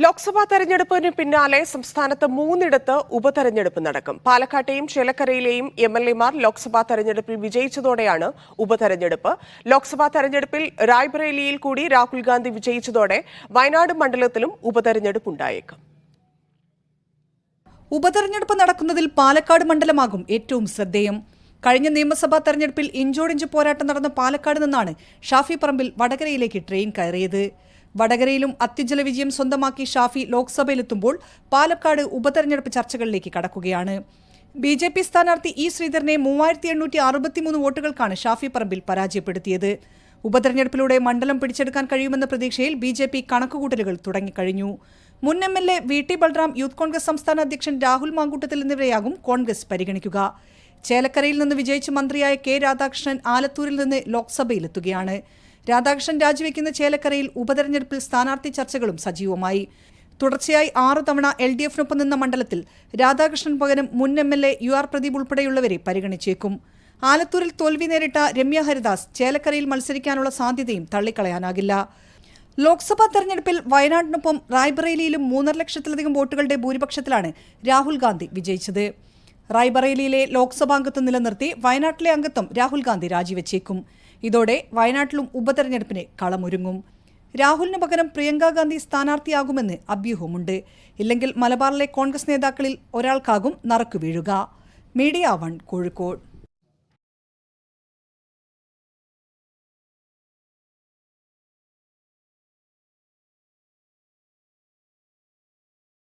ലോക്സഭാ തെരഞ്ഞെടുപ്പിന് പിന്നാലെ സംസ്ഥാനത്ത് 3 ഉപതെരഞ്ഞെടുപ്പ് നടക്കും. പാലക്കാട്ടെയും ചേലക്കരയിലെയും എംഎൽഎമാർ ലോക്സഭാ തെരഞ്ഞെടുപ്പിൽ വിജയിച്ചതോടെയാണ് ഉപതെരഞ്ഞെടുപ്പ്. ലോക്സഭാ തെരഞ്ഞെടുപ്പിൽ റായ്ബറേലിയിൽ കൂടി രാഹുൽ ഗാന്ധി വിജയിച്ചതോടെ വയനാട് മണ്ഡലത്തിലും ഉപതെരഞ്ഞെടുപ്പ് ഉണ്ടായേക്കും. ഉപതെരഞ്ഞെടുപ്പ് നടക്കുന്നതിൽ പാലക്കാട് മണ്ഡലമാകും ഏറ്റവും ശ്രദ്ധേയം. കഴിഞ്ഞ നിയമസഭാ തെരഞ്ഞെടുപ്പിൽ ഇഞ്ചോടിഞ്ച് പോരാട്ടം നടന്ന പാലക്കാട് നിന്നാണ് ഷാഫി പറമ്പിൽ വടകരയിലേക്ക് ട്രെയിൻ കയറിയത്. വടകരയിലും അത്യുജ്വല വിജയം സ്വന്തമാക്കി ഷാഫി ലോക്സഭയിലെത്തുമ്പോൾ പാലക്കാട് ഉപതെരഞ്ഞെടുപ്പ് ചർച്ചകളിലേക്ക് കടക്കുകയാണ്. BJP സ്ഥാനാർത്ഥി ഇ ശ്രീധരനെ 3863 വോട്ടുകൾക്കാണ് ഷാഫി പറമ്പിൽ പരാജയപ്പെടുത്തിയത്. ഉപതെരഞ്ഞെടുപ്പിലൂടെ മണ്ഡലം പിടിച്ചെടുക്കാൻ കഴിയുമെന്ന പ്രതീക്ഷയിൽ BJP കണക്കുകൂട്ടലുകൾ തുടങ്ങിക്കഴിഞ്ഞു. മുൻ MLA VT Balram, youth Congress സംസ്ഥാന അധ്യക്ഷൻ രാഹുൽ മാങ്കൂട്ടത്തിൽ എന്നിവരെയാകും കോൺഗ്രസ് പരിഗണിക്കുക. ചേലക്കരയിൽ നിന്ന് വിജയിച്ച മന്ത്രിയായ K രാധാകൃഷ്ണൻ ആലത്തൂരിൽ നിന്ന് ലോക്സഭയിലെത്തുകയാണ്. രാധാകൃഷ്ണൻ രാജിവെക്കുന്ന ചേലക്കരയിൽ ഉപതെരഞ്ഞെടുപ്പിൽ സ്ഥാനാർത്ഥി ചർച്ചകളും സജീവമായി. തുടർച്ചയായി 6 തവണ LDF-നൊപ്പം നിന്ന മണ്ഡലത്തിൽ രാധാകൃഷ്ണൻ പകരം മുൻ MLA UR പ്രദീപ് ഉൾപ്പെടെയുള്ളവരെ പരിഗണിച്ചേക്കും. ആലത്തൂരിൽ തോൽവി നേരിട്ട രമ്യ ഹരിദാസ് ചേലക്കരയിൽ മത്സരിക്കാനുള്ള സാധ്യതയും തള്ളിക്കളയാനാകില്ല. ലോക്സഭാ തെരഞ്ഞെടുപ്പിൽ വയനാടിനൊപ്പം റായ്ബറേലിയിലും 3.5 ലക്ഷത്തിലധികം വോട്ടുകളുടെ ഭൂരിപക്ഷത്തിലാണ് രാഹുൽ ഗാന്ധി വിജയിച്ചത്. റായ്ബറേലിയിലെ ലോക്സഭാംഗത്വം നിലനിർത്തി വയനാട്ടിലെ അംഗത്വം രാഹുൽ ഗാന്ധി രാജിവെച്ചേക്കും. ഇതോടെ വയനാട്ടിലും ഉപതെരഞ്ഞെടുപ്പിന് കളമൊരുങ്ങും. രാഹുലിന് പകരം പ്രിയങ്ക ഗാന്ധി സ്ഥാനാർത്ഥിയാകുമെന്ന് അഭ്യൂഹമുണ്ട്. ഇല്ലെങ്കിൽ മലബാറിലെ കോൺഗ്രസ് നേതാക്കളിൽ ഒരാൾക്കാകും നറുക്കു വീഴുക. മീഡിയ 1 കോഴിക്കോട്.